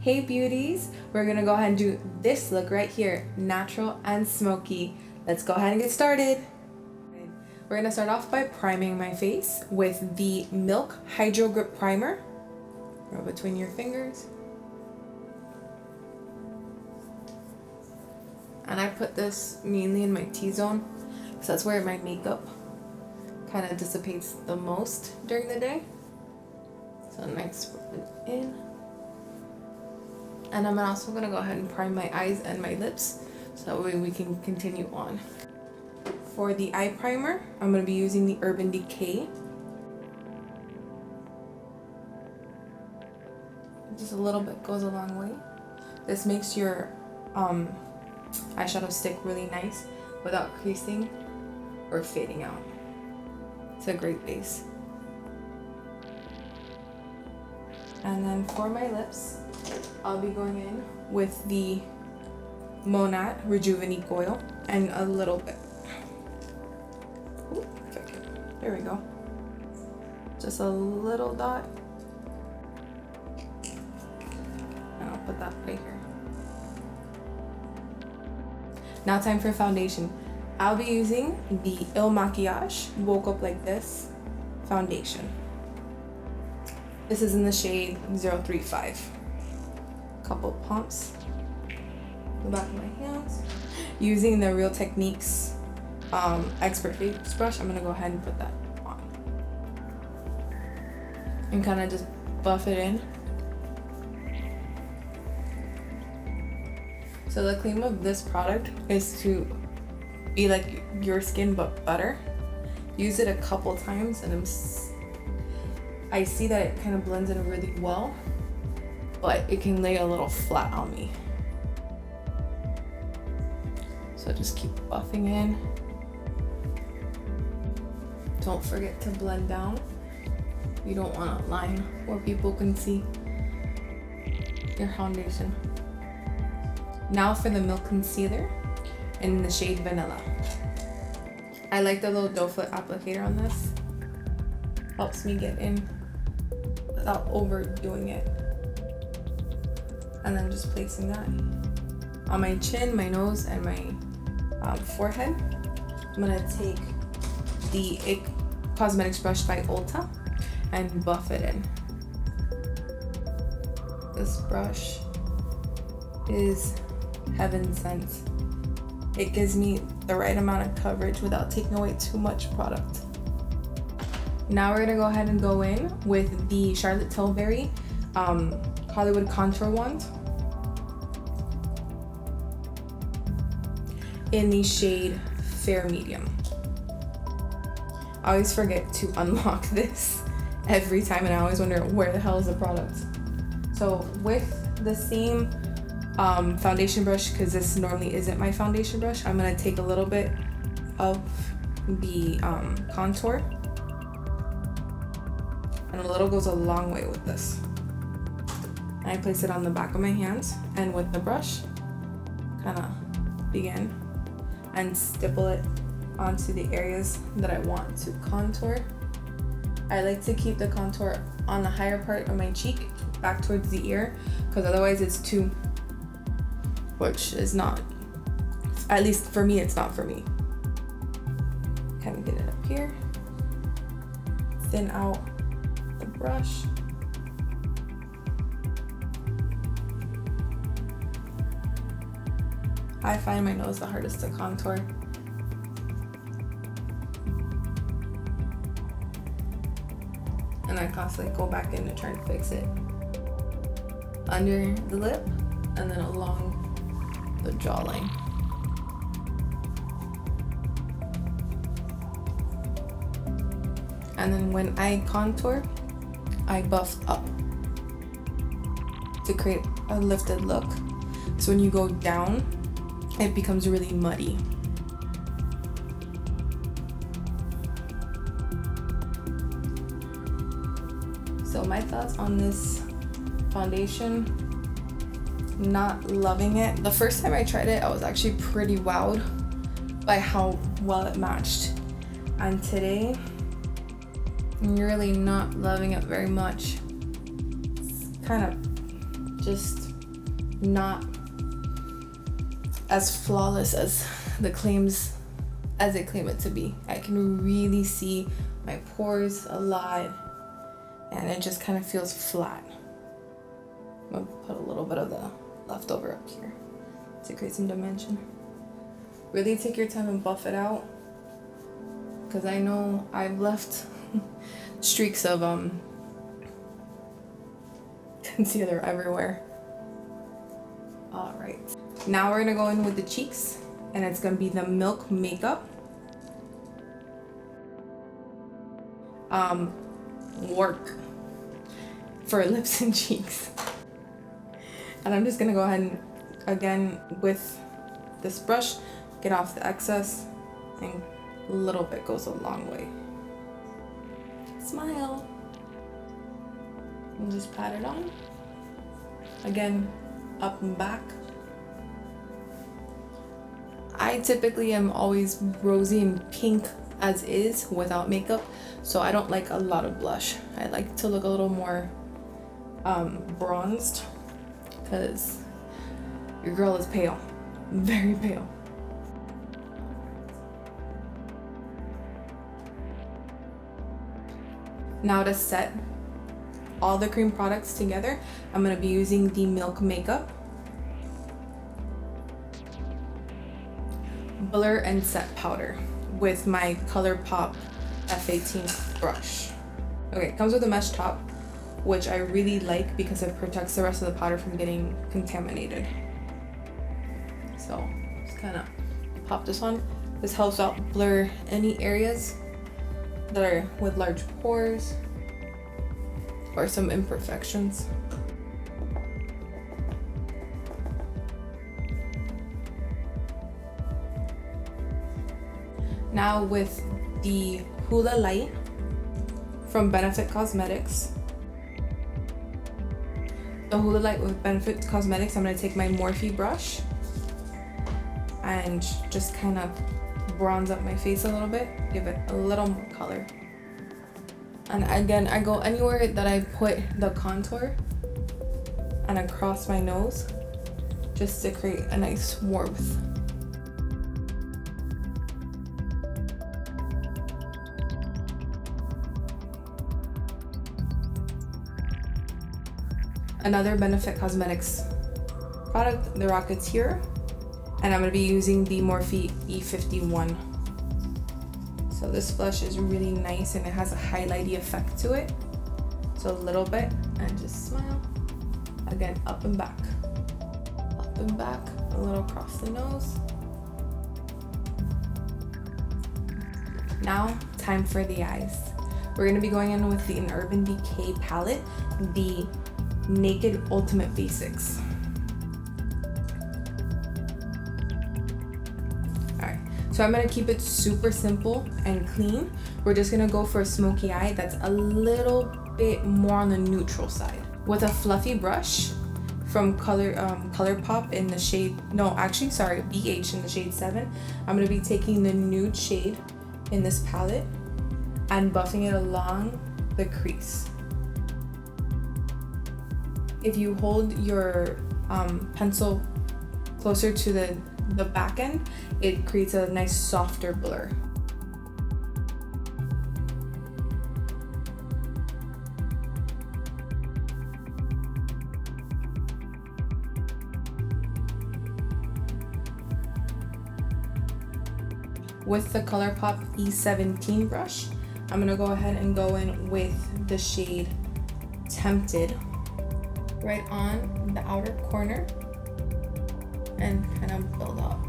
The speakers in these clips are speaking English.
Hey beauties, we're gonna go ahead and do this look right here, natural and smoky. Let's go ahead and get started. We're gonna start off by priming my face with the Milk Hydro Grip Primer. Rub between your fingers. And I put this mainly in my T-zone because that's where my makeup kind of dissipates the most during the day. So nice, rub it in. And I'm also gonna go ahead and prime my eyes and my lips so that way we can continue on. For the eye primer, I'm gonna be using the Urban Decay. Just a little bit goes a long way. This makes your eyeshadow stick really nice without creasing or fading out. It's a great base. And then for my lips, I'll be going in with the Monat Rejuvenate Oil and a little bit. Ooh, there we go. Just a little dot. And I'll put that right here. Now time for foundation. I'll be using the Makiage Woke Up Like This foundation. This is in the shade 035. Couple pumps the back of my hands. Using the Real Techniques Expert Face Brush, I'm gonna go ahead and put that on and kind of just buff it in. So the claim of this product is to be like your skin but better. Use it a couple times and I see that it kind of blends in really well, but it can lay a little flat on me. So just keep buffing in. Don't forget to blend down. You don't want a line where people can see your foundation. Now for the Milk Concealer in the shade Vanilla. I like the little doe foot applicator on this. Helps me get in without overdoing it. And then just placing that on my chin, my nose, and my forehead. I'm gonna take the IT Cosmetics brush by Ulta and buff it in. This brush is heaven sent. It gives me the right amount of coverage without taking away too much product. Now we're gonna go ahead and go in with the Charlotte Tilbury Hollywood Contour Wand in the shade Fair Medium. I always forget to unlock this every time and I always wonder where the hell is the product. So with the same foundation brush, because this normally isn't my foundation brush, I'm gonna take a little bit of the contour, and a little goes a long way with this. And I place it on the back of my hands, and with the brush, kind of begin and stipple it onto the areas that I want to contour. I like to keep the contour on the higher part of my cheek, back towards the ear, because otherwise it's too, which is not, at least for me, it's not for me. Kind of get it up here, thin out the brush. I find my nose the hardest to contour. And I constantly go back in to try and fix it. Under the lip and then along the jawline. And then when I contour, I buff up to create a lifted look. So when you go down, it becomes really muddy. So my thoughts on this foundation, not loving it. The first time I tried it, I was actually pretty wowed by how well it matched. And today, I'm really not loving it very much. It's kind of just not as flawless as they claim it to be. I can really see my pores a lot, and it just kind of feels flat. I'm gonna put a little bit of the leftover up here to create some dimension. Really take your time and buff it out, because I know I've left streaks of concealer everywhere. All right, now we're gonna go in with the cheeks, and it's gonna be the Milk Makeup Werk for lips and cheeks. And I'm just gonna go ahead and, again, with this brush, get off the excess, and a little bit goes a long way. Smile. And just pat it on. Again, up and back. I typically am always rosy and pink as is without makeup, so I don't like a lot of blush. I like to look a little more bronzed, because your girl is pale, very pale. Now to set all the cream products together, I'm going to be using the Milk Makeup Blur and Set Powder with my ColourPop F18 brush. Okay, it comes with a mesh top, which I really like because it protects the rest of the powder from getting contaminated. So just kind of pop this on. This helps out blur any areas that are with large pores or some imperfections. Now with the Hoola Lite from Benefit Cosmetics. The Hoola Lite with Benefit Cosmetics, I'm going to take my Morphe brush and just kind of bronze up my face a little bit, give it a little more color. And again, I go anywhere that I put the contour and across my nose just to create a nice warmth. Another Benefit Cosmetics product, the Rockateur, and I'm going to be using the Morphe E51. So this blush is really nice and it has a highlighty effect to it. So a little bit, and just smile. Again, up and back, a little across the nose. Now, time for the eyes. We're going to be going in with the Urban Decay palette, the Naked Ultimate Basics. Alright, so I'm going to keep it super simple and clean. We're just going to go for a smoky eye that's a little bit more on the neutral side. With a fluffy brush from ColourPop in the shade, BH in the shade 7, I'm going to be taking the nude shade in this palette and buffing it along the crease. If you hold your pencil closer to the back end, it creates a nice softer blur. With the ColourPop E17 brush, I'm gonna go ahead and go in with the shade Tempted right on the outer corner and kind of build up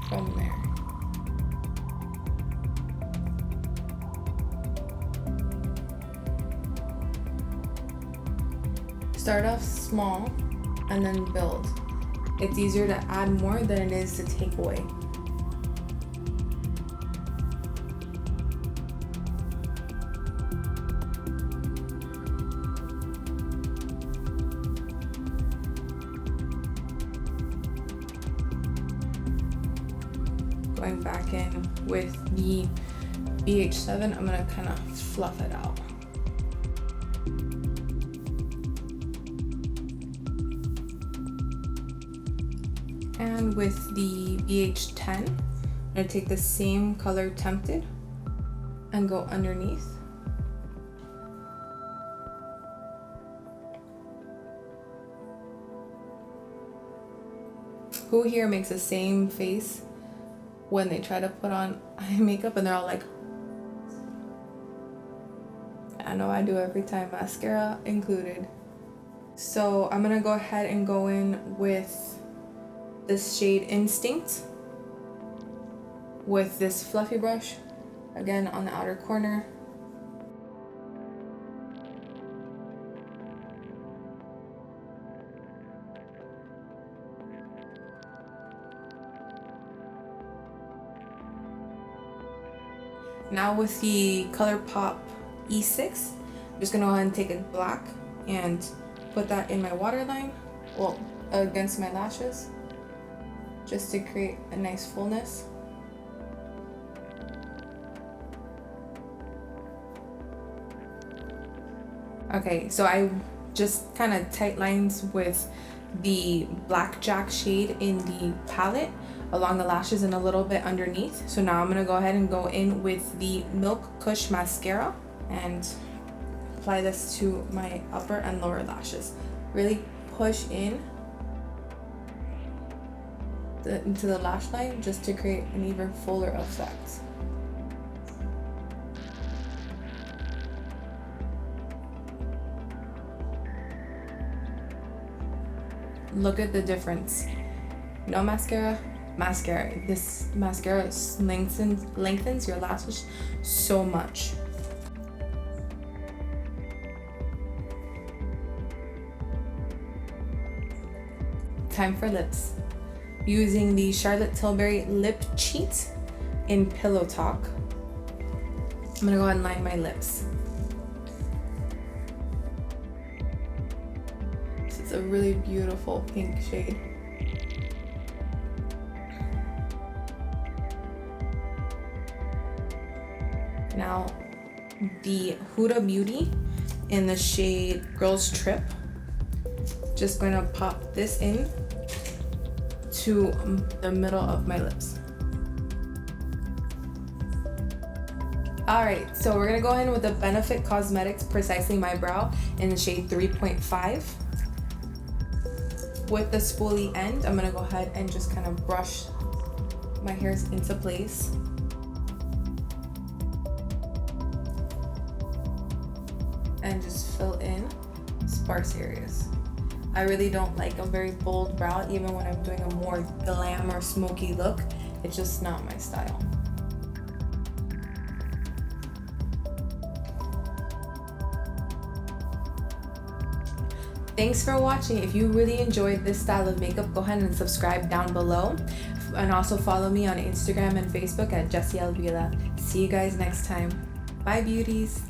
from there. Start off small and then build. It's easier to add more than it is to take away. Going back in with the BH7, I'm gonna kind of fluff it out. And with the BH10, I'm gonna take the same color Tempted and go underneath. Who here makes the same face when they try to put on eye makeup and they're all like, I know I do every time, mascara included. So I'm gonna go ahead and go in with this shade Instinct with this fluffy brush, again on the outer corner. Now with the ColourPop E6, I'm just gonna go ahead and take it black and put that in my waterline, well, against my lashes, just to create a nice fullness. Okay, so I just kind of tight lines with the Blackjack shade in the palette along the lashes and a little bit underneath. So now I'm gonna go ahead and go in with the Milk Kush mascara and apply this to my upper and lower lashes. Really push in into the lash line just to create an even fuller effect. Look at the difference. No mascara, mascara. This mascara lengthens your lashes so much. Time for lips. Using the Charlotte Tilbury Lip Cheat in Pillow Talk, I'm gonna go ahead and line my lips. This is a really beautiful pink shade. Now, the Huda Beauty in the shade Girls Trip. Just going to pop this in to the middle of my lips. Alright, so we're gonna go in with the Benefit Cosmetics Precisely My Brow in the shade 3.5. With the spoolie end, I'm gonna go ahead and just kind of brush my hairs into place. And just fill in sparse areas. I really don't like a very bold brow, even when I'm doing a more glam or smoky look. It's just not my style. Thanks for watching. If you really enjoyed this style of makeup, go ahead and subscribe down below. And also follow me on Instagram and Facebook at Jessi Vila. See you guys next time. Bye, beauties.